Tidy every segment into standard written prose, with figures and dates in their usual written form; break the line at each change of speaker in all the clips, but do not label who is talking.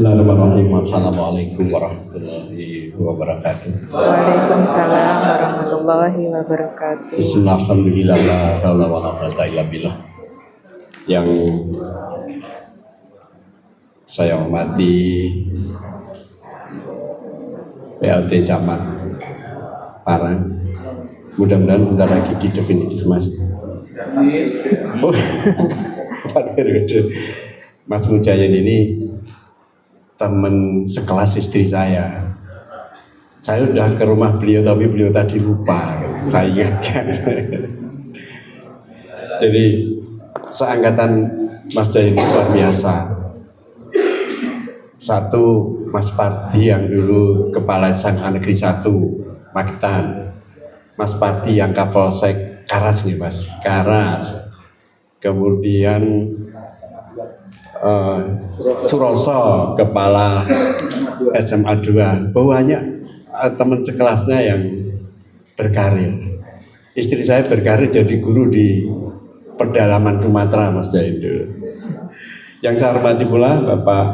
Bismillahirrahmanirrahim. Assalamualaikum warahmatullahi wabarakatuh.
Waalaikumsalam warahmatullahi wabarakatuh.
Bismillahirrahmanirrahim. La haula wala quwwata illa billah. Yang saya hormati PLT Camat Parang. Mudah-mudahan bentar lagi di definitif, Mas. Oh, Mas Mujayan ini teman sekelas istri saya. Saya udah ke rumah beliau tapi beliau tadi lupa. Saya ingatkan. Jadi seangkatan Mas Jayan luar biasa. Satu Mas Pardi yang dulu Kepala SMA Negeri 1 Magetan. Mas Pardi yang Kapolsek Karas nih Mas, Karas. Kemudian Suroso, Kepala SMA 2. Banyak teman sekelasnya yang berkarir. Istri saya berkarir jadi guru di pedalaman Sumatera, Mas Jaindo. Yang saya hormati pula Bapak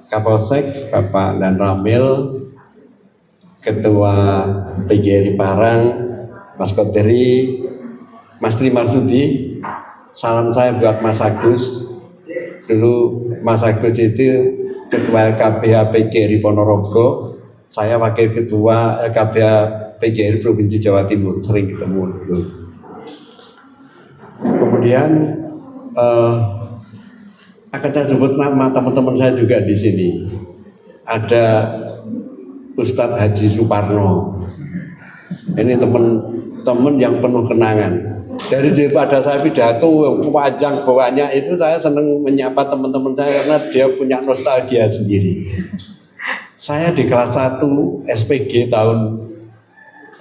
Kapolsek, Bapak Dan Ramil, Ketua PGRI Parang, Mas Koderi, Mas Tri Marsudi. Salam saya buat Mas Agus. Dulu Mas Agus itu Ketua LKBH PGRI Ponorogo, saya Wakil Ketua LKBH PGRI Provinsi Jawa Timur, sering ketemu dulu. Kemudian akan saya sebut nama teman-teman saya juga di sini. Ada Ustadz Haji Suparno. Ini teman-teman yang penuh kenangan. Daripada saya pidato yang panjang bawahnya itu, saya senang menyapa teman-teman saya karena dia punya nostalgia sendiri. Saya di kelas 1 SPG tahun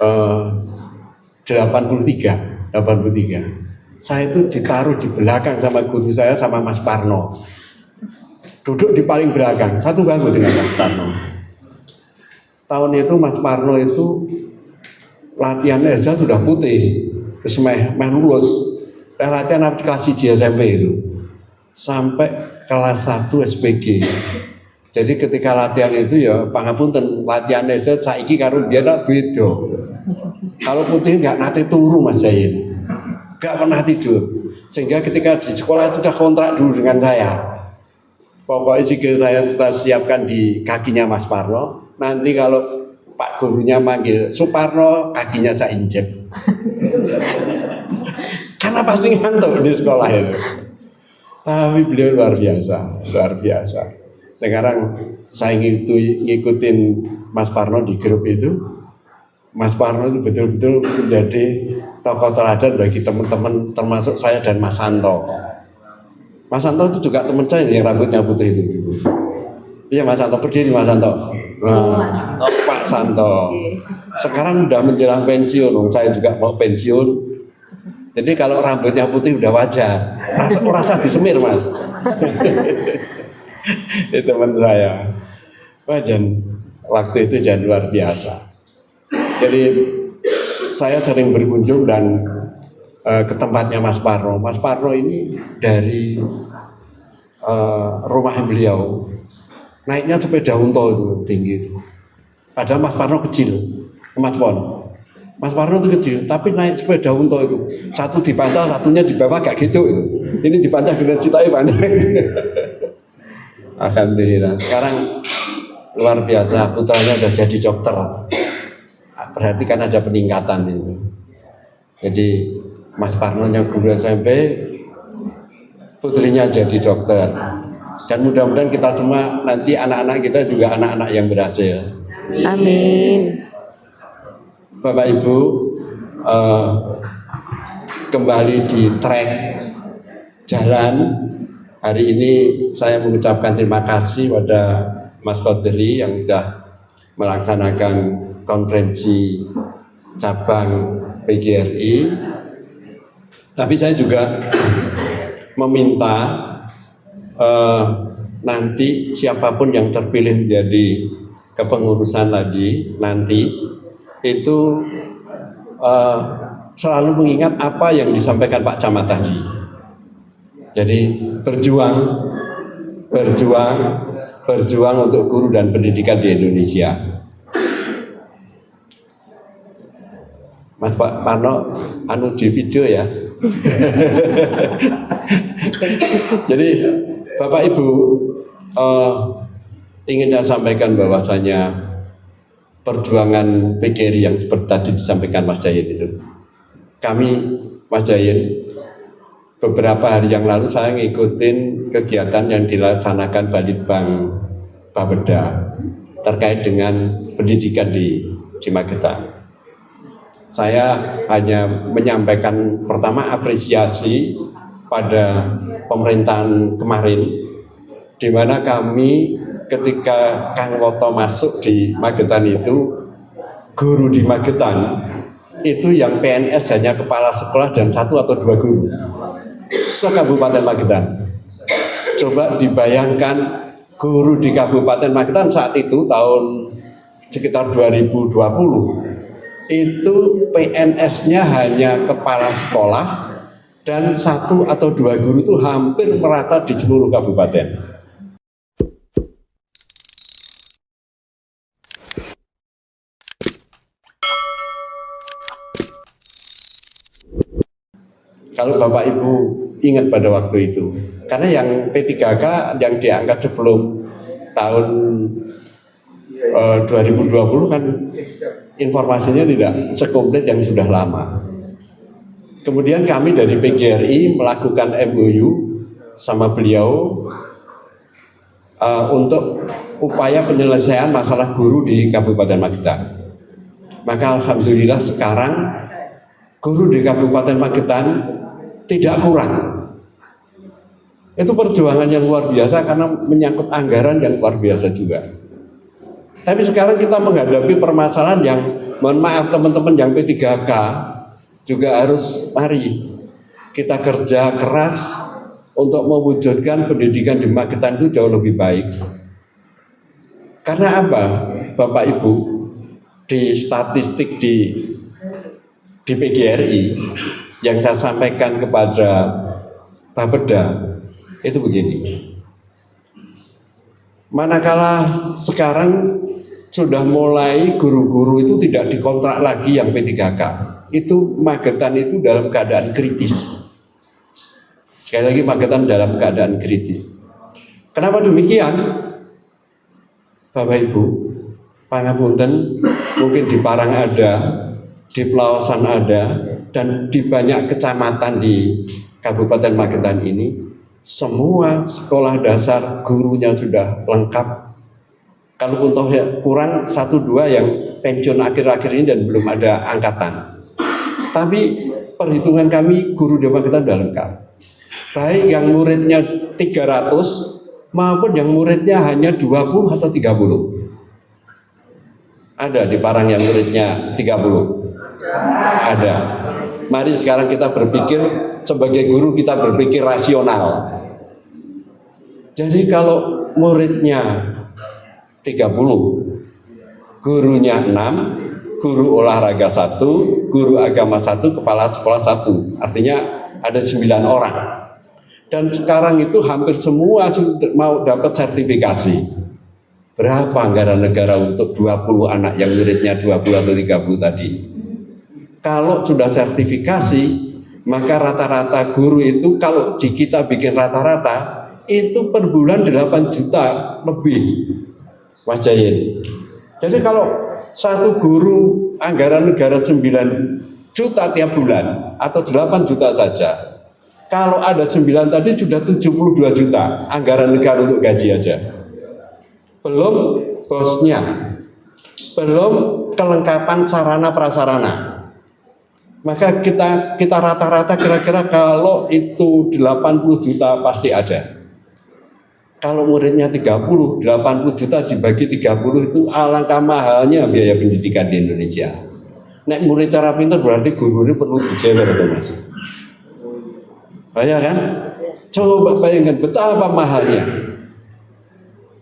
83. Saya itu ditaruh di belakang sama guru saya sama Mas Parno. Duduk di paling belakang, satu bangku dengan Mas Parno. Tahun itu Mas Parno itu latihan EZA sudah putih. Terus meh lulus latihan kelas 1 SMP itu sampai kelas 1 SPG. Jadi ketika latihan itu ya pangapunten latihan EZ saiki karo dia nak beda. Kalau putih nggak nate turu Mas Jain, nggak pernah tidur. Sehingga ketika di sekolah itu udah kontrak dulu dengan saya. Pokoknya sikil saya kita siapkan di kakinya Mas Parno. Nanti kalau Pak gurunya manggil Suparno, kakinya saya injek. Karena pasti ngantuk di sekolah itu. Tapi beliau luar biasa. Sekarang saya ngikutin Mas Parno di grup itu. Mas Parno itu betul-betul menjadi tokoh teladan bagi teman-teman, termasuk saya dan Mas Santo. Mas Santo itu juga teman saya yang rambutnya putih itu. Iya Mas Santo, berdiri Mas Santo. Nah, Pak Santo. Sekarang udah menjelang pensiun, saya juga mau pensiun. Jadi kalau rambutnya putih udah wajar. Rasa disemir Mas. Itu teman saya. Wah, dan waktu itu jadi luar biasa. Jadi saya sering berkunjung dan ke tempatnya Mas Parno. Mas Parno ini dari rumah beliau naiknya sepeda unta itu tinggi itu. Padahal Mas Parno kecil, Mas Parno itu kecil, tapi naik sepeda unta itu satu di pantai, satunya di bawah kayak gitu itu. Ini di pantai dengan citai pantai. Alhamdulillah. Sekarang luar biasa, putranya udah jadi dokter. Berarti kan ada peningkatan itu. Jadi Mas Parno yang guru SMP, putrinya jadi dokter. Dan mudah-mudahan kita semua nanti anak-anak kita juga anak-anak yang berhasil.
Amin.
Bapak Ibu, kembali di trek jalan. Hari ini saya mengucapkan terima kasih pada Mas Koderi yang sudah melaksanakan konferensi cabang PGRI. Tapi saya juga meminta nanti siapapun yang terpilih menjadi kepengurusan tadi nanti itu selalu mengingat apa yang disampaikan Pak Camat tadi. Jadi berjuang berjuang untuk guru dan pendidikan di Indonesia. Mas Pak Parno di video ya. Jadi Bapak Ibu, ingin saya sampaikan bahwasanya perjuangan PGRI yang seperti tadi disampaikan Mas Jayen itu, kami Mas Jayen beberapa hari yang lalu saya ngikutin kegiatan yang dilaksanakan Balitbang Bapeda terkait dengan pendidikan di Magetan. Saya hanya menyampaikan pertama apresiasi pada pemerintahan kemarin, di mana kami ketika Kang Woto masuk di Magetan itu, guru di Magetan itu yang PNS hanya kepala sekolah dan 1 atau 2 guru se-Kabupaten Magetan. Coba dibayangkan guru di Kabupaten Magetan saat itu tahun sekitar 2020 itu PNS-nya hanya kepala sekolah dan 1 atau 2 guru itu hampir merata di seluruh kabupaten. Kalau Bapak Ibu ingat pada waktu itu, karena yang P3K yang diangkat sebelum tahun 2020 kan informasinya tidak sekomplit yang sudah lama. Kemudian kami dari PGRI melakukan MOU sama beliau untuk upaya penyelesaian masalah guru di Kabupaten Magetan. Maka alhamdulillah sekarang guru di Kabupaten Magetan tidak kurang. Itu perjuangan yang luar biasa karena menyangkut anggaran yang luar biasa juga. Tapi sekarang kita menghadapi permasalahan yang, mohon maaf teman-teman yang P3K juga harus mari kita kerja keras untuk mewujudkan pendidikan di Magetan itu jauh lebih baik. Karena apa, Bapak Ibu, di statistik di PGRI yang saya sampaikan kepada Bapeda itu begini. Manakala sekarang sudah mulai guru-guru itu tidak dikontrak lagi yang P3K, itu Magetan itu dalam keadaan kritis. Sekali lagi Magetan dalam keadaan kritis. Kenapa demikian? Bapak Ibu, pangapunten, mungkin di Parang ada, di Pelausan ada, dan di banyak kecamatan di Kabupaten Magetan ini, semua sekolah dasar gurunya sudah lengkap. Kalaupun toh kurang 1-2 yang pensiun akhir-akhir ini dan belum ada angkatan. Tapi perhitungan kami guru di Magetan sudah lengkap. Baik yang muridnya 300 maupun yang muridnya hanya 20 atau 30. Ada di Parang yang muridnya 30. Ada. Mari sekarang kita berpikir sebagai guru, kita berpikir rasional. Jadi kalau muridnya 30, gurunya 6, guru olahraga 1, guru agama 1, kepala sekolah 1, artinya ada 9 orang. Dan sekarang itu hampir semua mau dapat sertifikasi. Berapa anggaran negara untuk 20 anak yang muridnya 20 atau 30 tadi? Kalau sudah sertifikasi, maka rata-rata guru itu kalau di kita bikin rata-rata itu per bulan 8 juta lebih, Mas Jayen. Jadi kalau satu guru anggaran negara 9 juta tiap bulan atau 8 juta saja, kalau ada 9 tadi sudah 72 juta anggaran negara untuk gaji aja. Belum bosnya, belum kelengkapan sarana prasarana. Maka kita rata-rata kira-kira kalau itu 80 juta pasti ada. Kalau muridnya 30, 80 juta dibagi 30 itu alangkah mahalnya biaya pendidikan di Indonesia. Nek murid cara pintar berarti guru ini perlu dijewer tuh Mas. Bayang kan? Coba bayangkan betapa mahalnya.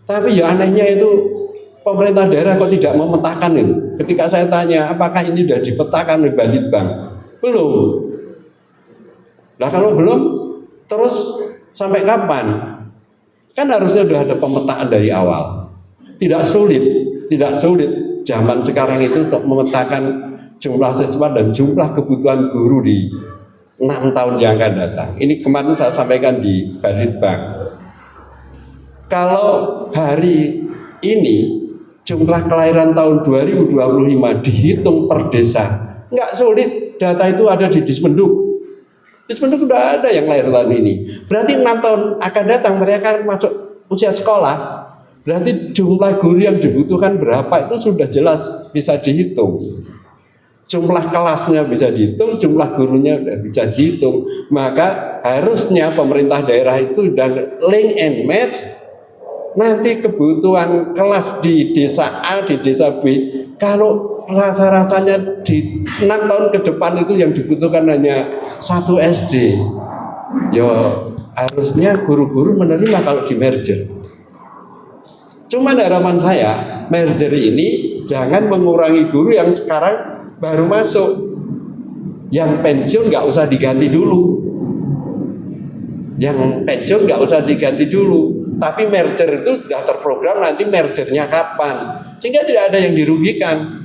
Tapi ya anehnya itu pemerintah daerah kok tidak memetakan itu. Ketika saya tanya apakah ini sudah dipetakan oleh Balitbang? Belum. Nah kalau belum, terus sampai kapan? Kan harusnya sudah ada pemetaan dari awal. Tidak sulit zaman sekarang itu untuk memetakan jumlah siswa dan jumlah kebutuhan guru di 6 tahun yang akan datang. Ini kemarin saya sampaikan di Balitbank. Kalau hari ini jumlah kelahiran tahun 2025 dihitung per desa, nggak sulit. Data itu ada di Dismenduk. Dismenduk sudah ada yang lahir tahun ini. Berarti 6 tahun akan datang mereka masuk usia sekolah. Berarti jumlah guru yang dibutuhkan berapa itu sudah jelas bisa dihitung. Jumlah kelasnya bisa dihitung, jumlah gurunya bisa dihitung. Maka harusnya pemerintah daerah itu sudah link and match. Nanti kebutuhan kelas di desa A, di desa B, kalau rasa-rasanya di 6 tahun ke depan itu yang dibutuhkan hanya 1 SD, ya harusnya guru-guru menerima kalau di merger. Cuman harapan saya, merger ini jangan mengurangi guru yang sekarang baru masuk. Yang pensiun nggak usah diganti dulu. Tapi merger itu sudah terprogram nanti mergernya kapan, sehingga tidak ada yang dirugikan.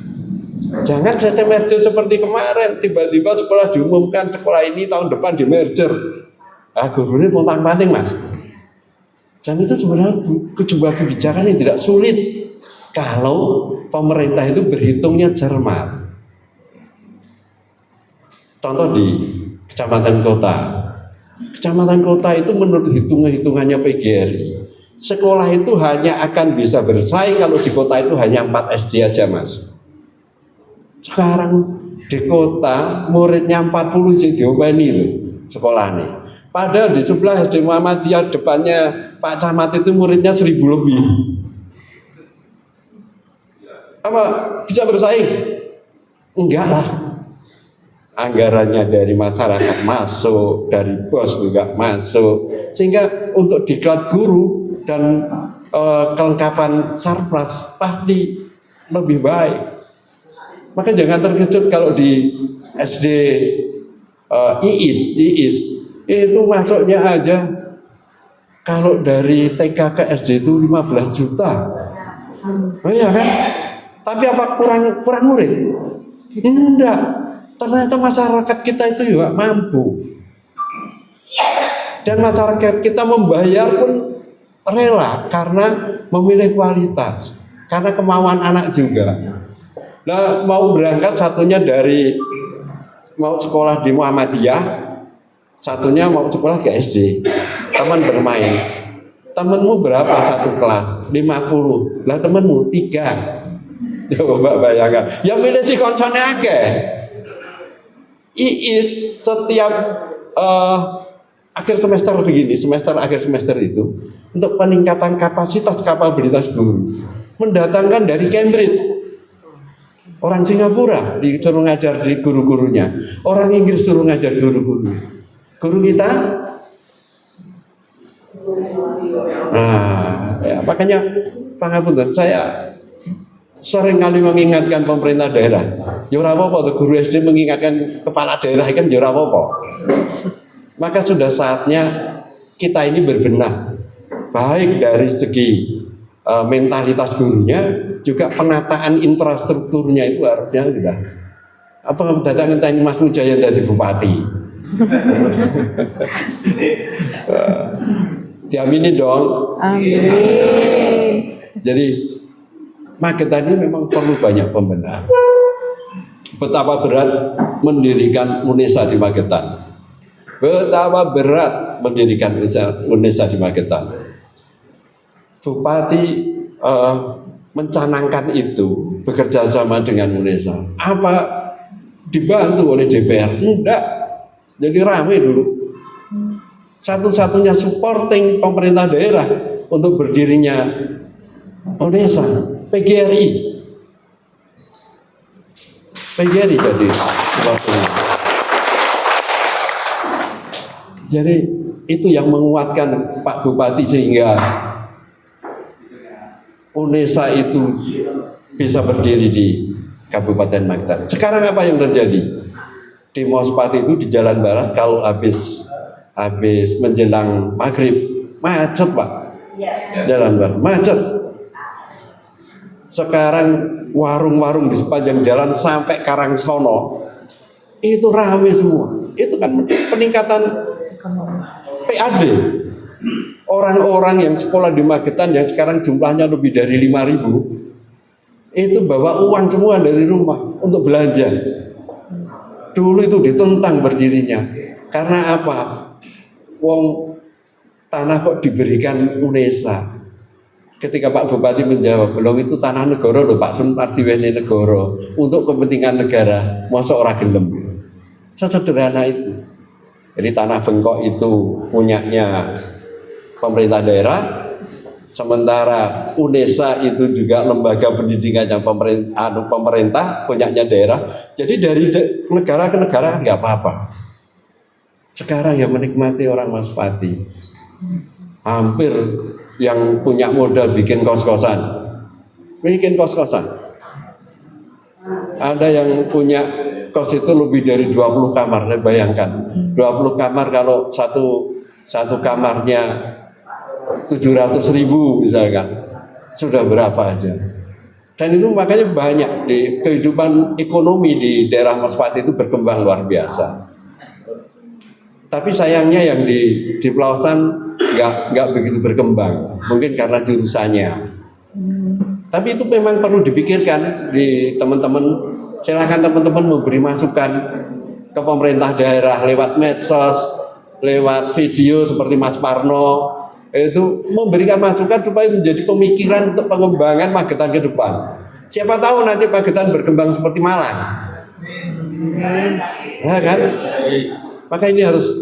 Jangan sistem merger seperti kemarin, tiba-tiba sekolah diumumkan sekolah ini tahun depan di merger, gurunya pontang-panting mas. Dan itu sebenarnya sebuah kebijakan yang tidak sulit kalau pemerintah itu berhitungnya cermat. Contoh di kecamatan kota itu menurut hitungannya PGRI, sekolah itu hanya akan bisa bersaing kalau di kota itu hanya 4 SD aja mas. Sekarang di kota muridnya 40 jadi diopeni loh sekolahnya. Padahal di sebelah SD Muhammadiyah depannya Pak Camat itu muridnya 1000 lebih. Apa bisa bersaing? Enggak lah. Anggarannya dari masyarakat masuk, dari bos juga masuk, sehingga untuk diklat guru dan kelengkapan sarpras pasti lebih baik. Maka jangan terkejut kalau di SD IIS itu masuknya aja kalau dari TK ke SD itu 15 juta. Oh iya kan? Tapi apa kurang murid? Enggak. Ternyata masyarakat kita itu juga mampu. Dan masyarakat kita membayar pun rela karena memilih kualitas, karena kemauan anak juga. Nah, mau berangkat satunya mau sekolah di Muhammadiyah, satunya mau sekolah ke SD. Teman bermain. Temenmu berapa satu kelas? 50. Lah temenmu 3. Coba bayangkan. Ya milih si koncone akeh. IIS setiap akhir semester begini, akhir semester itu untuk peningkatan kapabilitas guru mendatangkan dari Cambridge orang Singapura disuruh ngajar di guru-gurunya, orang Inggris suruh ngajar guru-guru. Guru kita ya, makanya pangapunten saya sering kali mengingatkan pemerintah daerah, ya ora apa-apa guru SD mengingatkan kepala daerah kan ya ora apa-apa. Maka sudah saatnya kita ini berbenah, baik dari segi mentalitas gurunya, juga penataan infrastrukturnya itu harusnya sudah. Apa datang tanya Mas Mujaya dari bupati? Diamini dong.
Amin.
Jadi Magetan ini memang perlu banyak pembenahan. Betapa berat mendirikan UNESA di Magetan. Betapa berat mendirikan UNESA di Magetan. Bupati mencanangkan itu bekerja sama dengan UNESA. Apa dibantu oleh DPR? Enggak. Jadi ramai dulu. Satu-satunya supporting pemerintah daerah untuk berdirinya UNESA PGRI jadi supporting. Jadi itu yang menguatkan Pak Bupati sehingga UNESA itu bisa berdiri di Kabupaten Magetan. Sekarang apa yang terjadi? Di Mospati itu di Jalan Barat kalau habis menjelang maghrib macet Pak. Jalan baru macet. Sekarang warung-warung di sepanjang jalan sampai Karangsono itu ramai semua. Itu kan peningkatan PAD. Orang-orang yang sekolah di Magetan yang sekarang jumlahnya lebih dari 5.000 itu bawa uang semua dari rumah untuk belanja. Dulu itu ditentang berdirinya. Karena apa? Wong tanah kok diberikan UNESA. Ketika Pak Bupati menjawab, belum itu tanah negara loh Pak Sun Martiweni negara untuk kepentingan negara, masa ora gelem. Sesederhana itu. Jadi tanah bengkok itu punyanya pemerintah daerah, sementara UNESA itu juga lembaga pendidikan yang pemerintah punyanya daerah. Jadi dari negara ke negara kan nggak apa-apa. Sekarang yang menikmati orang Maspati. Hampir yang punya modal bikin kos-kosan. Ada yang punya kos itu lebih dari 20 kamar, saya bayangkan. 20 kamar kalau satu kamarnya 700.000 misalkan. Sudah berapa aja. Dan itu makanya banyak di kehidupan ekonomi di daerah Maspati itu berkembang luar biasa. Tapi sayangnya yang di Pelausan nggak begitu berkembang, mungkin karena jurusannya. Tapi itu memang perlu dipikirkan di teman-teman. Silakan teman-teman memberi masukan ke pemerintah daerah lewat medsos, lewat video seperti Mas Parno, itu memberikan masukan supaya menjadi pemikiran untuk pengembangan Magetan ke depan. Siapa tahu nanti Magetan berkembang seperti Malang. Ya kan? Maka ini harus,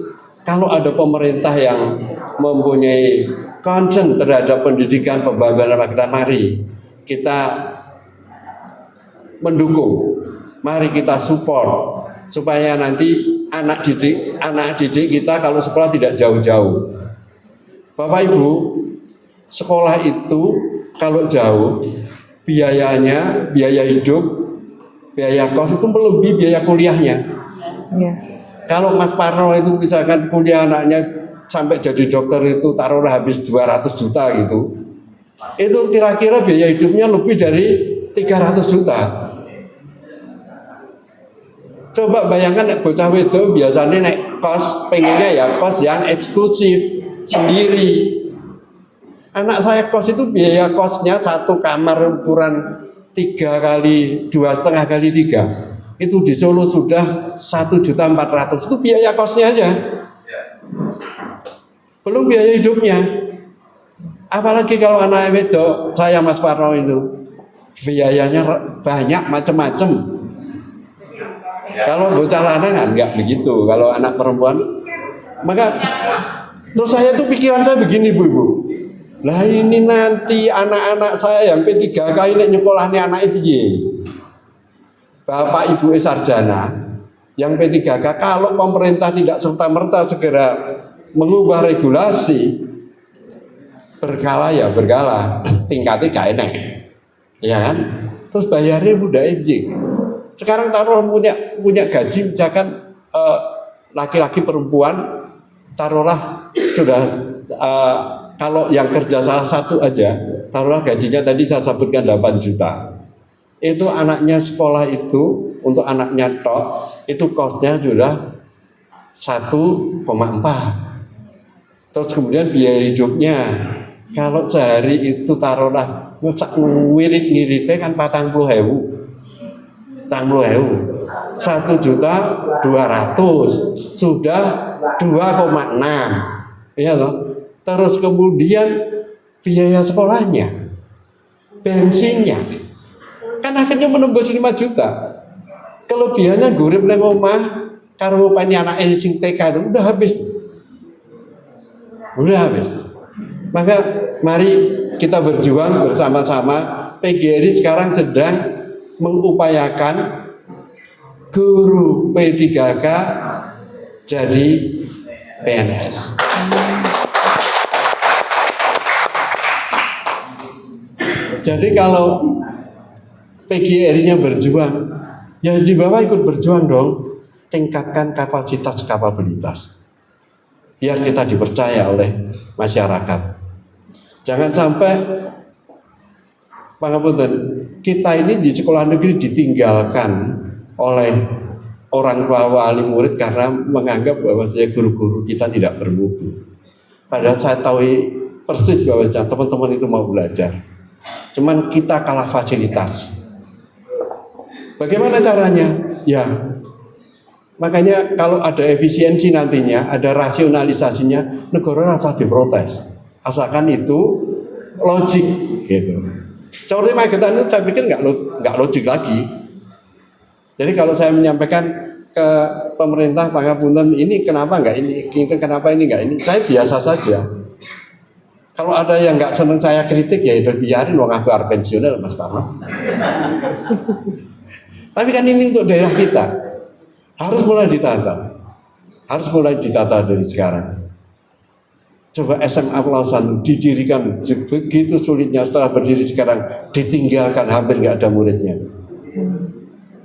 kalau ada pemerintah yang mempunyai concern terhadap pendidikan pembangunan Magetan, mari kita mendukung, mari kita support supaya nanti anak didik kita kalau sekolah tidak jauh-jauh. Bapak Ibu, sekolah itu kalau jauh biayanya, biaya hidup, biaya kos itu melebihi biaya kuliahnya.
Ya.
Kalau Mas Parno itu misalkan kuliah anaknya sampai jadi dokter itu taruhlah habis 200 juta gitu. Itu kira-kira biaya hidupnya lebih dari 300 juta. Coba bayangkan bocah wedok biasanya naik kos, pengennya ya kos yang eksklusif sendiri. Anak saya kos itu biaya kosnya satu kamar ukuran 3 kali 2,5 kali 3. Itu di Solo sudah 1.400.000, itu biaya kosnya aja, belum biaya hidupnya. Apalagi kalau anak wedok, saya Mas Parno itu biayanya banyak macam-macam. Kalau bocah lanang enggak begitu, kalau anak perempuan. Maka terus saya tuh pikiran saya begini Bu, lah ini nanti anak-anak saya yang P3K ini nyekolahnya anak itu ye. Bapak Ibu sarjana yang P3K, kalau pemerintah tidak serta-merta segera mengubah regulasi, berkala ya berkala, tingkatnya gak enak, ya kan? Terus bayarnya mudah aja. Sekarang taruh punya gaji misalkan laki-laki perempuan, taruhlah sudah kalau yang kerja salah satu aja, taruhlah gajinya tadi saya sebutkan 8 juta. Itu anaknya sekolah itu untuk anaknya tok itu kosnya sudah 1,4. Terus kemudian biaya hidupnya kalau sehari itu taruhlah ngirit-ngiritnya kan 40.000, 1.200.000 sudah 2,6, ya loh. Terus kemudian biaya sekolahnya, bensinnya kan akhirnya menembus 5 juta. Kelebihannya gurip nang omah karo ngopeni anake sing TK itu udah habis. Maka mari kita berjuang bersama-sama. PGRI sekarang sedang mengupayakan guru P3K jadi PNS. Jadi kalau PGRI-nya berjuang, ya di bawah ikut berjuang dong. Tingkatkan kapasitas. Biar kita dipercaya oleh masyarakat. Jangan sampai pangapunten, kita ini di sekolah negeri ditinggalkan oleh orang tua wali murid karena menganggap bahwa saya guru-guru kita tidak bermutu. Padahal saya tahu persis bahwa teman-teman itu mau belajar. Cuman kita kalah fasilitas. Bagaimana caranya? Ya, makanya kalau ada efisiensi nantinya, ada rasionalisasinya, negara rasa diprotes. Asalkan itu logik, gitu. Seperti Magetan itu saya pikir nggak logik lagi. Jadi kalau saya menyampaikan ke pemerintah, pangapunten, ini kenapa nggak ini, kenapa ini nggak ini, saya biasa saja. Kalau ada yang nggak senang saya kritik, ya udah biarin, wong aku arep pensiunel Mas Parno. Tapi kan ini untuk daerah kita, harus mulai ditata dari sekarang. Coba SMA Pelausan didirikan begitu sulitnya, setelah berdiri sekarang ditinggalkan, hampir nggak ada muridnya.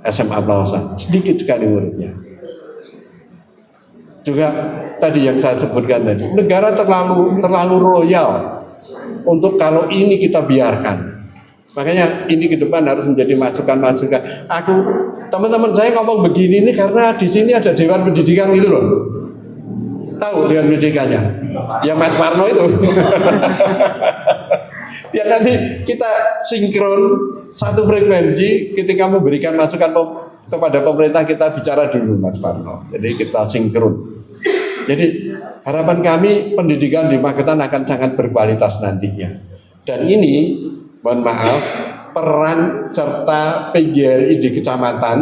SMA Pelausan sedikit sekali muridnya. Juga tadi yang saya sebutkan tadi, negara terlalu royal untuk kalau ini kita biarkan. Makanya ini ke depan harus menjadi masukan-masukan. Teman-teman saya ngomong begini ini karena di sini ada Dewan Pendidikan gitu loh. Tahu Dewan Pendidikannya? Ya Mas Parno itu. Biar nanti kita sinkron satu frekuensi ketika memberikan masukan kepada pemerintah, kita bicara dulu Mas Parno. Jadi kita sinkron. Jadi harapan kami pendidikan di Magetan akan sangat berkualitas nantinya. Dan ini, mohon maaf, peran serta PGRI di kecamatan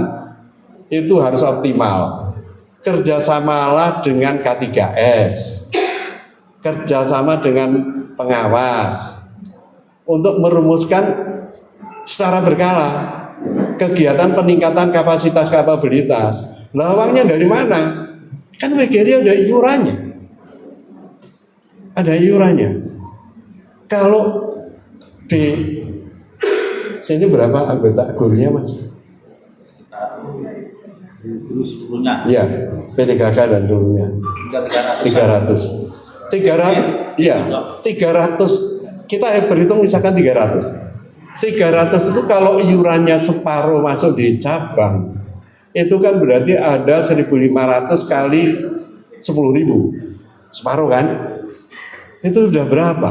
itu harus optimal. Kerjasamalah dengan K3S, kerjasama dengan pengawas untuk merumuskan secara berkala kegiatan peningkatan kapasitas kapabilitas. Lawangnya dari mana? Kan PGRI ada iurannya. Ada iurannya. Kalau di sini berapa anggota gurunya Mas?
Guru sebelumnya.
Iya, P3K dan dulunya 300. Iya, 300. Kita berhitung misalkan 300. 300 itu kalau iurannya separuh masuk di cabang, itu kan berarti ada 1.500 kali 10.000. Separuh kan? Itu sudah berapa?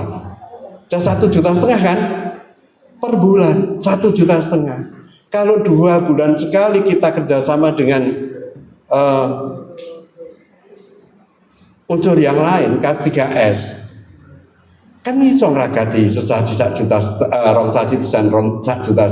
Sudah 1,5 juta kan? Per bulan 1,5 juta. Kalau 2 bulan sekali kita kerjasama dengan unsur yang lain, K3S, kan iso ngragati sesaji 1 juta, rong saji bisa 1,5 juta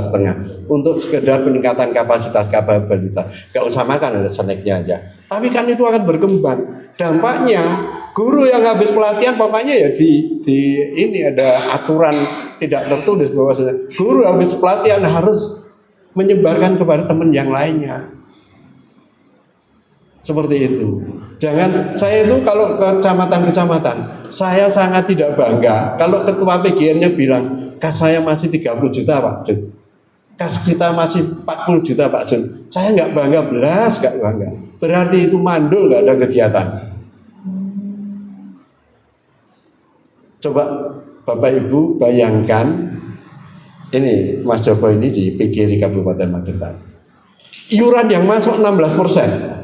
untuk sekedar peningkatan kapasitas kapabilitas. Gak usah makan, ada snacknya aja. Tapi kan itu akan berkembang. Dampaknya guru yang habis pelatihan pokoknya ya di ini ada aturan tidak tertulis bahwa guru habis pelatihan harus menyebarkan kepada teman yang lainnya. Seperti itu. Jangan, saya itu kalau ke kecamatan-kecamatan, saya sangat tidak bangga kalau ketua PGN-nya bilang, kas saya masih 30 juta Pak Jun, kas kita masih 40 juta Pak Jun. Saya nggak bangga, belas nggak bangga. Berarti itu mandul, nggak ada kegiatan. Coba Bapak Ibu bayangkan, ini Mas Joko ini di PGRI Kabupaten Magetan. Iuran yang masuk 16%.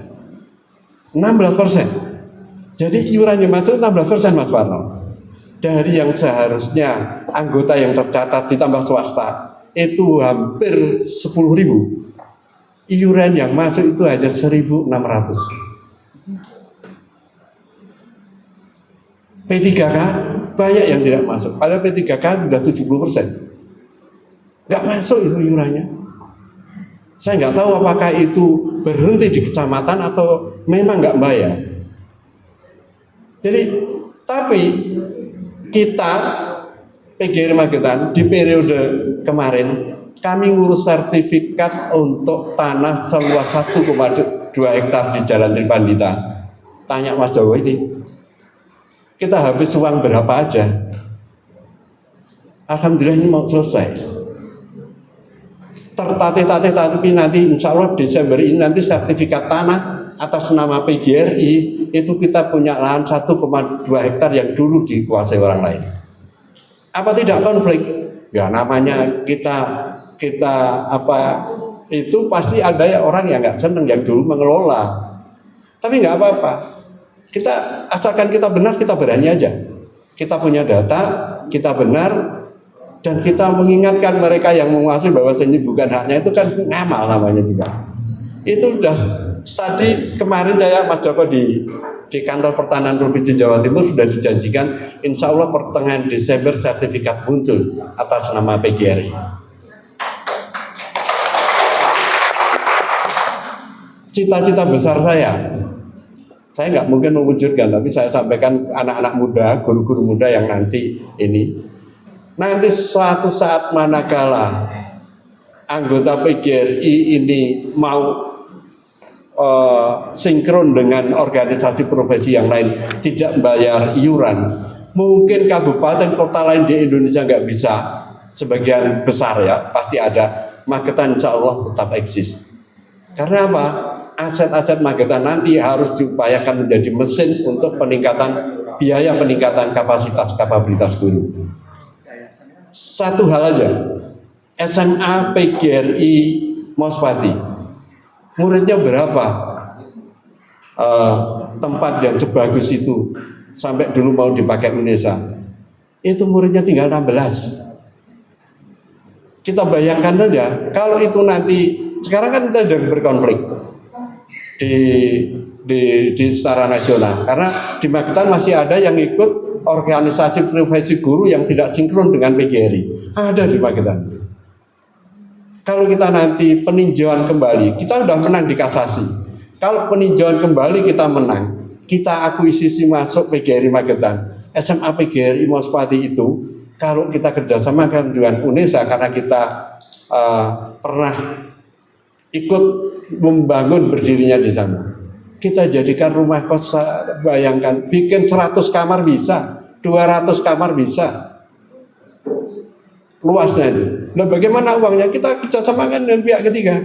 16%. Jadi iuran yang masuk 16% Mas Parno. Dari yang seharusnya anggota yang tercatat ditambah swasta itu hampir 10.000. Iuran yang masuk itu hanya 1.600. P3K banyak yang tidak masuk. Padahal P3K sudah 70%. Nggak masuk itu iurannya. Saya nggak tahu apakah itu berhenti di kecamatan atau memang nggak bayar. Jadi, tapi kita PGRI Magetan di periode kemarin kami ngurus sertifikat untuk tanah seluas 1,2 hektar di Jalan Tripandita. Tanya Mas Jawa ini, kita habis uang berapa aja? Alhamdulillah ini mau selesai. Tertatih-tatih, tapi nanti insya Allah Desember ini nanti sertifikat tanah atas nama PGRI itu kita punya lahan 1,2 hektar yang dulu dikuasai orang lain. Apa tidak konflik? Ya namanya kita apa itu pasti ada ya orang yang nggak seneng yang dulu mengelola. Tapi nggak apa-apa. Kita asalkan kita benar, kita berani aja. Kita punya data, kita benar, dan kita mengingatkan mereka yang menguasai bahwa ini bukan haknya, itu kan ngamal namanya juga. Itu sudah tadi kemarin saya Mas Joko di kantor pertanahan Provinsi Jawa Timur sudah dijanjikan insya Allah pertengahan Desember sertifikat muncul atas nama PGRI. Cita-cita besar saya nggak mungkin mewujudkan, tapi saya sampaikan anak-anak muda, guru-guru muda yang nanti suatu saat manakala anggota PGRI ini mau sinkron dengan organisasi profesi yang lain, tidak bayar iuran, mungkin kabupaten kota lain di Indonesia nggak bisa, sebagian besar ya pasti ada, Magetan insya Allah tetap eksis. Karena apa? Aset-aset Magetan nanti harus diupayakan menjadi mesin untuk biaya peningkatan kapabilitas guru. Satu hal aja, SMA PGRI Mospati, muridnya berapa? Tempat yang sebagus itu sampai dulu mau dipakai Indonesia, itu muridnya tinggal 16. Kita bayangkan saja kalau itu nanti, sekarang kan kita sedang berkonflik di secara nasional, karena di Magetan masih ada yang ikut organisasi profesi guru yang tidak sinkron dengan PGRI, ada di Magetan. Kalau kita nanti peninjauan kembali, kita sudah menang di kasasi. Kalau peninjauan kembali kita menang, kita akuisisi masuk PGRI Magetan, SMA PGRI Mospati itu, kalau kita kerjasama dengan UNESA karena kita pernah ikut membangun berdirinya di sana, kita jadikan rumah kos. Bayangkan bikin 100 kamar bisa, 200 kamar bisa, luasnya itu. Nah bagaimana uangnya? Kita kerjasamakan dengan pihak ketiga.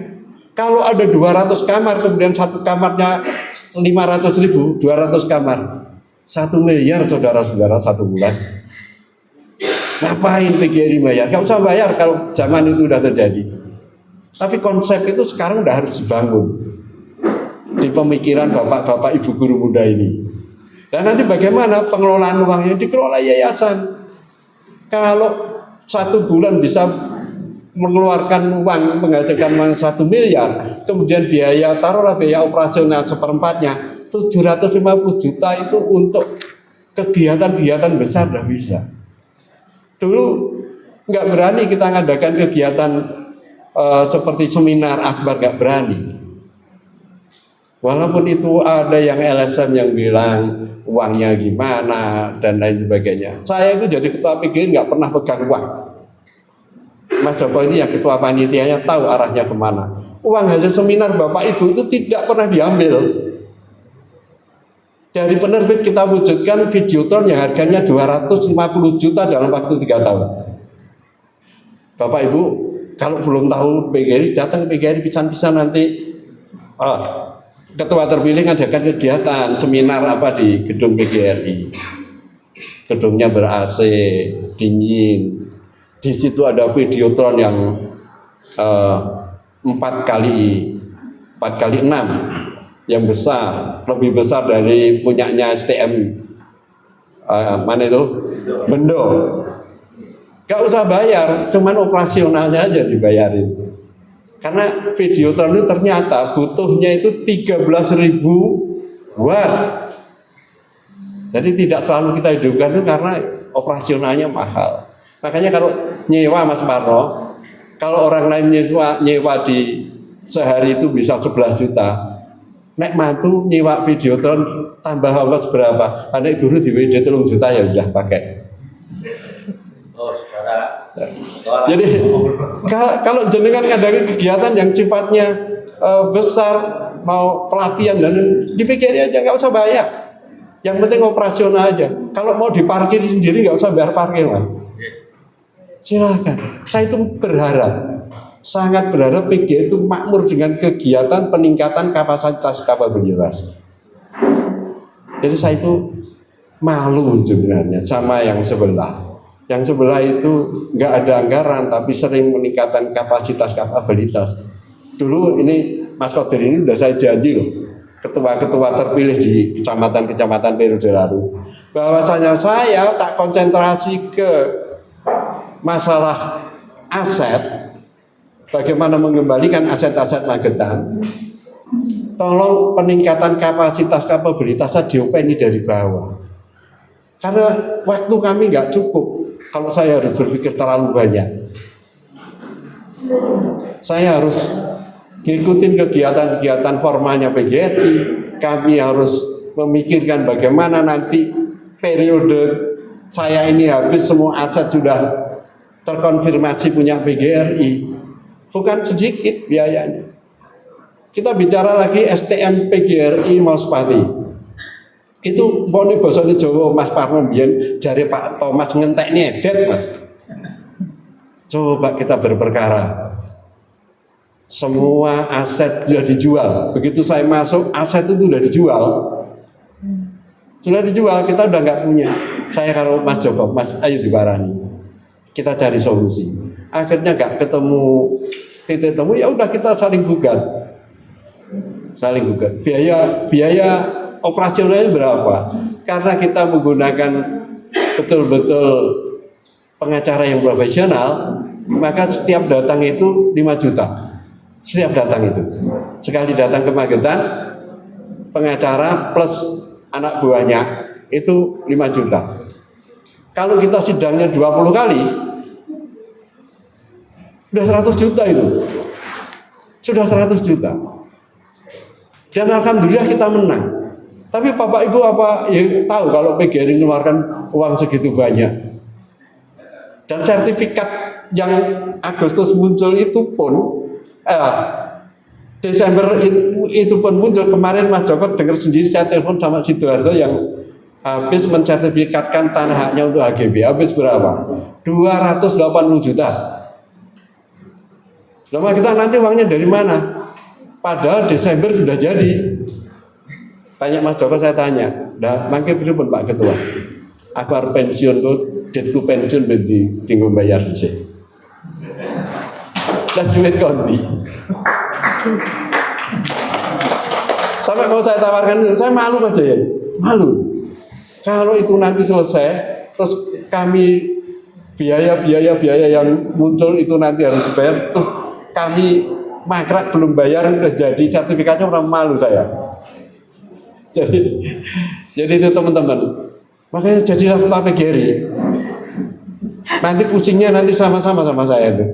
Kalau ada 200 kamar, kemudian satu kamarnya 500.000, 200 kamar, 1 miliar saudara-saudara satu bulan. Ngapain PGRI bayar? Gak usah bayar kalau zaman itu sudah terjadi. Tapi konsep itu sekarang udah harus dibangun di pemikiran bapak-bapak ibu guru muda ini. Dan nanti bagaimana pengelolaan uangnya? Dikelola yayasan. Kalau 1 bulan bisa mengeluarkan uang, menghasilkan uang 1 miliar, kemudian taruhlah biaya operasional 1/4-nya, 750 juta itu untuk kegiatan-kegiatan besar udah bisa. Dulu nggak berani kita ngadakan kegiatan seperti seminar akbar, gak berani. Walaupun itu ada yang LSM yang bilang uangnya gimana dan lain sebagainya. Saya itu jadi ketua PGRI gak pernah pegang uang. Mas Joko ini yang ketua panitianya tahu arahnya kemana. Uang hasil seminar bapak ibu itu tidak pernah diambil. Dari penerbit kita wujudkan videotron yang harganya 250 juta dalam waktu 3 tahun. Bapak ibu kalau belum tahu PGRI, datang ke PGRI pisan-pisan nanti. Ketua terpilih ngadakan kegiatan seminar di gedung PGRI. Gedungnya ber-AC, dingin. Di situ ada videotron yang 4x6 yang besar, lebih besar dari punyanya STM mana itu? Bendo. Gak usah bayar, cuman operasionalnya aja dibayarin. Karena videotron itu ternyata butuhnya itu 13.000 watt. Jadi tidak selalu kita hidupkan itu karena operasionalnya mahal. Makanya kalau nyewa Mas Parno, kalau orang lain nyewa di sehari itu bisa 11 juta. Nek mantu nyewa videotron tambah ongkos berapa? Anak guru di WD 3 juta ya udah pakai. Jadi kalau jenengan ngadain kegiatan yang sifatnya besar, mau pelatihan dan di PGRI aja nggak usah bayar. Yang penting operasional aja. Kalau mau diparkir sendiri nggak usah bayar parkir, Mas. Silakan. Saya itu sangat berharap PGRI itu makmur dengan kegiatan peningkatan kapasitas. Jadi saya itu malu sebenarnya sama yang sebelah. Yang sebelah itu nggak ada anggaran, tapi sering meningkatkan kapasitas kapabilitas. Dulu ini Mas Qadir ini udah saya janji loh, ketua-ketua terpilih di kecamatan-kecamatan periode lalu, bahwasanya saya tak konsentrasi ke masalah aset, bagaimana mengembalikan aset-aset Magetan. Tolong peningkatan kapasitas kapabilitasnya diopeni dari bawah. Karena waktu kami nggak cukup. Kalau saya harus berpikir terlalu banyak, saya harus ngikutin kegiatan-kegiatan formalnya PGRI. Kami harus memikirkan bagaimana nanti periode saya ini habis semua aset sudah terkonfirmasi punya PGRI. Bukan sedikit biayanya. Kita bicara lagi STM PGRI Mauspati. Itu pone basane Jawa Mas Parno mbiyen jare Pak Thomas ngentekne edet Mas. Coba kita berperkara. Semua aset sudah dijual. Begitu saya masuk aset itu sudah dijual. Sudah dijual, kita udah nggak punya. Saya kalau Mas Joko, Mas ayo dibarani. Kita cari solusi. Akhirnya nggak ketemu titik temu, ya udah kita saling gugat. Saling gugat. Biaya operasionalnya berapa? Karena kita menggunakan betul-betul pengacara yang profesional, maka setiap datang itu 5 juta. Setiap datang itu. Sekali datang ke Magetan, pengacara plus anak buahnya itu 5 juta. Kalau kita sidangnya 20 kali, sudah 100 juta itu. Sudah 100 juta. Dan alhamdulillah kita menang. Tapi Bapak Ibu apa ya tahu kalau PGRI mengeluarkan uang segitu banyak. Dan sertifikat yang Agustus muncul itu pun Desember itu pun muncul. Kemarin Mas Joko dengar sendiri, saya telepon sama Sidoarjo yang habis mensertifikatkan tanah haknya untuk HGB. Habis berapa? 280 juta. Lama kita nanti uangnya dari mana? Padahal Desember sudah jadi. Tanya Mas Joko, saya tanya, dah mangke pun Pak Ketua. Aku harus pensiun tuh, ditku pensiun berarti tinggal bayar dhisik. Lah duit kondi. Sampai mau saya tawarkan, saya malu Mas Jaya. Malu. Kalau itu nanti selesai, terus kami biaya yang muncul itu nanti harus dibayar, terus kami mangkrak belum bayar, jadi sertifikatnya orang malu saya. Jadi itu teman-teman, makanya jadilah ketua PGRI. Nanti pusingnya nanti sama-sama sama saya itu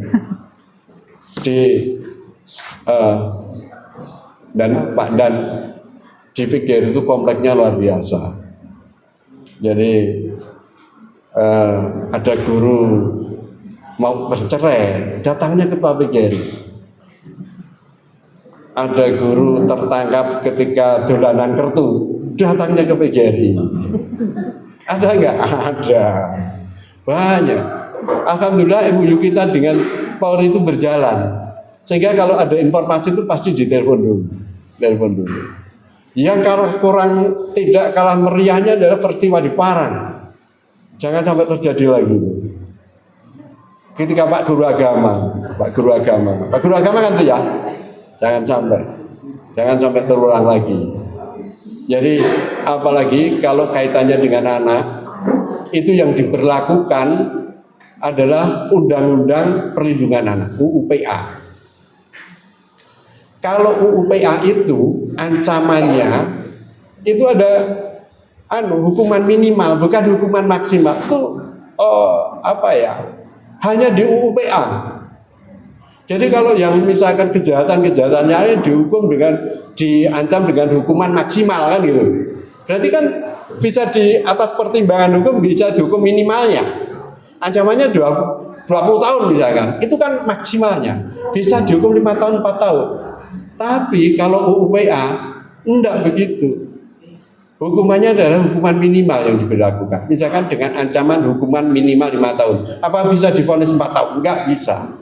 dan Pak Dan di PGRI itu kompleknya luar biasa. Jadi ada guru mau bercerai, datangnya ketua PGRI. Ada guru tertangkap ketika dolanan kertu, datangnya ke PGRI. Ada nggak? Ada. Banyak. Alhamdulillah MUU kita dengan Polri itu berjalan. Sehingga kalau ada informasi itu pasti ditelepon dulu. Yang kalau kurang tidak kalah meriahnya adalah peristiwa di Parang. Jangan sampai terjadi lagi. Ketika Pak Guru Agama kan itu ya. Jangan sampai terulang lagi. Jadi apalagi kalau kaitannya dengan anak, itu yang diberlakukan adalah Undang-Undang Perlindungan Anak, UU-PA. Kalau UU-PA itu ancamannya itu ada hukuman minimal, bukan hukuman maksimal. Itu hanya di UU-PA. Jadi kalau yang misalkan kejahatan-kejahatannya dihukum diancam dengan hukuman maksimal kan gitu. Berarti kan bisa di atas pertimbangan hukum bisa dihukum minimalnya. Ancamannya 20 tahun misalkan. Itu kan maksimalnya. Bisa dihukum 5 tahun, 4 tahun. Tapi kalau UU-PA enggak begitu. Hukumannya adalah hukuman minimal yang diberlakukan. Misalkan dengan ancaman hukuman minimal 5 tahun. Apa bisa divonis 4 tahun? Enggak bisa.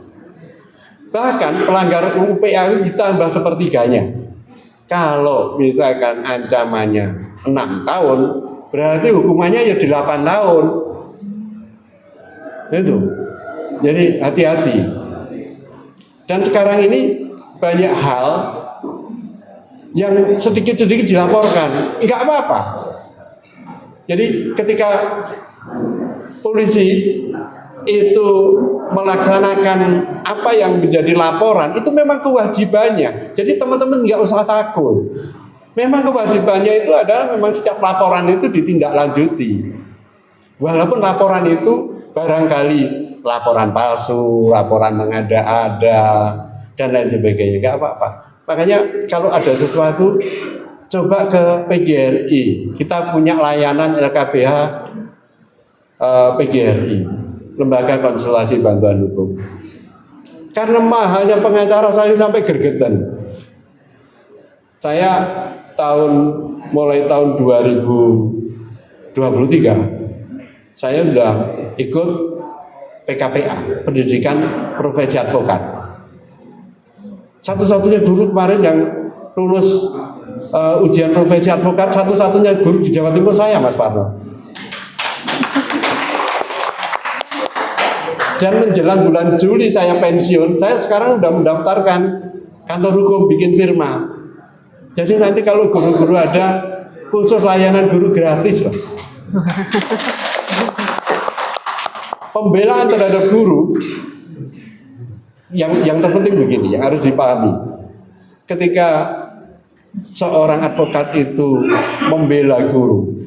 Bahkan pelanggar UU-PA ditambah sepertiganya. Kalau misalkan ancamannya 6 tahun, berarti hukumannya ya 8 tahun. Itu. Jadi hati-hati. Dan sekarang ini banyak hal yang sedikit-sedikit dilaporkan, nggak apa-apa. Jadi ketika polisi itu melaksanakan apa yang menjadi laporan, itu memang kewajibannya. Jadi teman-teman nggak usah takut. Memang kewajibannya itu adalah memang setiap laporan itu ditindaklanjuti. Walaupun laporan itu barangkali laporan palsu, laporan mengada-ada, dan lain sebagainya, nggak apa-apa. Makanya kalau ada sesuatu, coba ke PGRI. Kita punya layanan LKBH PGRI, Lembaga Konsultasi Bantuan Hukum. Karena mahalnya pengacara saya sampai gergetan. Saya mulai tahun 2023, saya sudah ikut PKPA, Pendidikan Profesi Advokat. Satu-satunya guru kemarin yang lulus ujian profesi advokat, satu-satunya guru di Jawa Timur saya, Mas Parno. Dan menjelang bulan Juli saya pensiun, saya sekarang sudah mendaftarkan kantor hukum, bikin firma. Jadi nanti kalau guru-guru ada khusus layanan guru gratis loh. Pembelaan terhadap guru yang terpenting begini, yang harus dipahami. Ketika seorang advokat itu membela guru,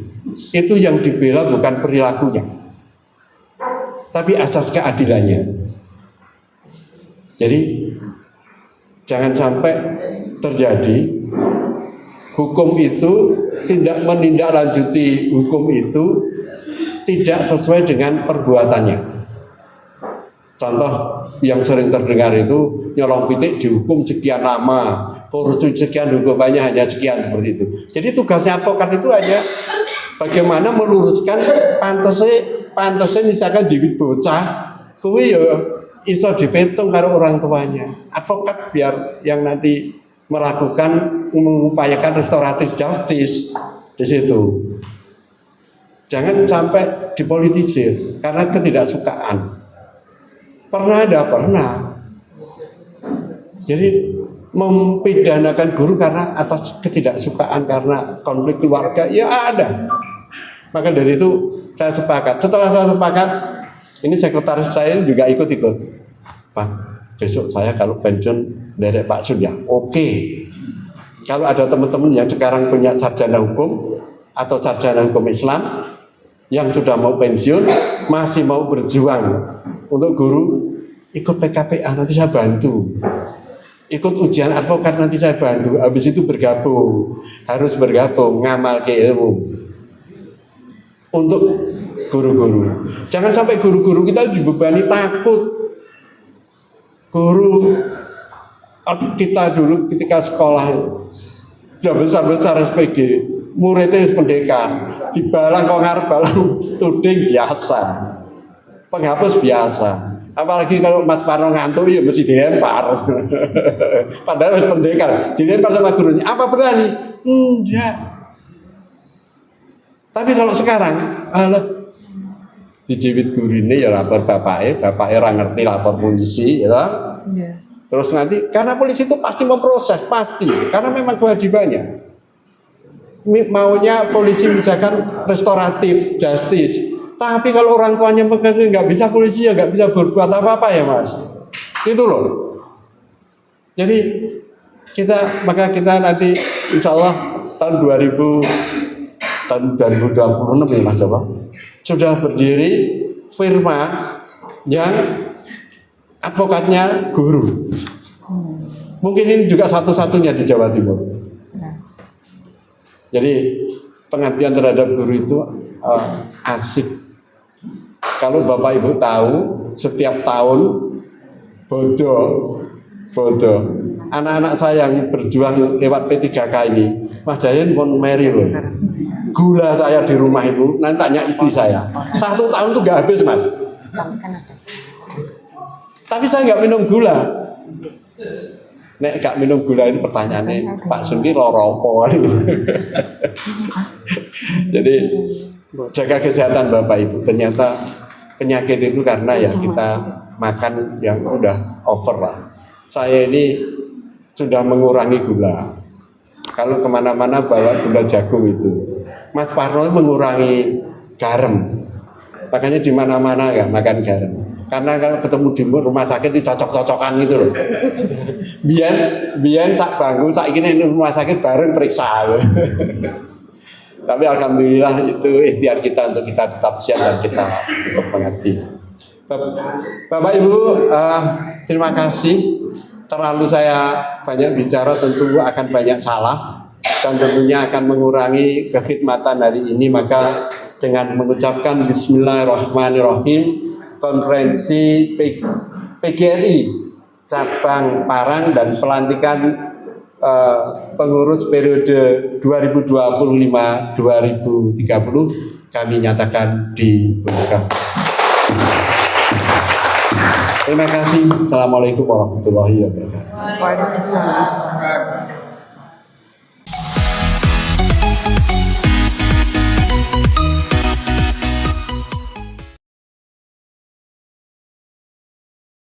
itu yang dibela bukan perilakunya, tapi asas keadilannya. Jadi jangan sampai terjadi hukum itu tidak menindaklanjuti hukum itu tidak sesuai dengan perbuatannya. Contoh yang sering terdengar itu nyolong pitik dihukum sekian lama, korupsi sekian hukumannya hanya sekian, seperti itu. Jadi tugasnya advokat itu hanya bagaimana meluruskan pantasnya misalkan di bocah, kuwi ya iso dipetung karo orang tuanya. Advokat biar yang nanti melakukan mengupayakan restoratif justice di situ. Jangan sampai dipolitisir karena ketidaksukaan. Pernah. Jadi mempidanakan guru karena atas ketidaksukaan karena konflik keluarga, ya ada. Maka dari itu saya sepakat. Setelah saya sepakat, ini sekretaris saya juga ikut-ikut. Pak, besok saya kalau pensiun dari Pak Sun ya, oke. Kalau ada teman-teman yang sekarang punya sarjana hukum atau sarjana hukum Islam yang sudah mau pensiun, masih mau berjuang untuk guru, ikut PKPA nanti saya bantu. Ikut ujian advokat nanti saya bantu. Habis itu bergabung, harus bergabung, ngamal ke ilmu. Untuk guru-guru. Jangan sampai guru-guru kita dibebani takut. Guru kita dulu ketika sekolah sudah besar-besar SPG, muridnya pendekar, dibalang kok ngarep balang tuding biasa, penghapus biasa. Apalagi kalau Mas Parno ngantuk ya mesti dilempar. Padahal harus pendekar, dilempar sama gurunya. Apa berani? Enggak. Tapi kalau sekarang, dijibit guru ini ya lapor bapaknya orang ngerti lapor polisi, ya. Terus nanti karena polisi itu pasti memproses, pasti, karena memang kewajibannya. Maunya polisi misalkan restoratif justice. Tapi kalau orang tuanya nggak bisa, polisi ya nggak bisa berbuat apa-apa ya Mas. Itu loh. Jadi maka kita nanti insya Allah tahun 2026 ya Mas Joko, sudah berdiri firma yang advokatnya guru. Mungkin ini juga satu-satunya di Jawa Timur. Jadi pengabdian terhadap guru itu asik. Kalau Bapak Ibu tahu, setiap tahun bodoh anak-anak saya yang berjuang lewat P3K ini, Mas Jayan pun meri loh. Gula saya di rumah itu, nanti tanya istri saya, 1 tahun tuh gak habis Mas. Tapi saya nggak minum gula. Nek gak minum gula ini pertanyaannya, Pak Sun ki loro apa? Jadi jaga kesehatan Bapak Ibu. Ternyata penyakit itu karena ya kita makan yang udah over lah. Saya ini sudah mengurangi gula. Kalau kemana-mana bawa gula jagung itu. Mas Parno mengurangi garam. Makanya di mana-mana ya makan garam. Karena kalau ketemu di rumah sakit dicocok-cocokan gitu loh. Biar sak bangku sak ini rumah sakit bareng periksa. Tapi alhamdulillah itu ikhtiar kita untuk kita tetap siap dan kita untuk mengerti. Bapak Ibu, terima kasih. Terlalu saya banyak bicara tentu akan banyak salah dan tentunya akan mengurangi kekhidmatan hari ini. Maka dengan mengucapkan Bismillahirrahmanirrahim, konferensi PGRI cabang Parang dan pelantikan pengurus periode 2025-2030 kami nyatakan dibuka. Terima kasih. Assalamualaikum warahmatullahi wabarakatuh.
Waalaikumsalam.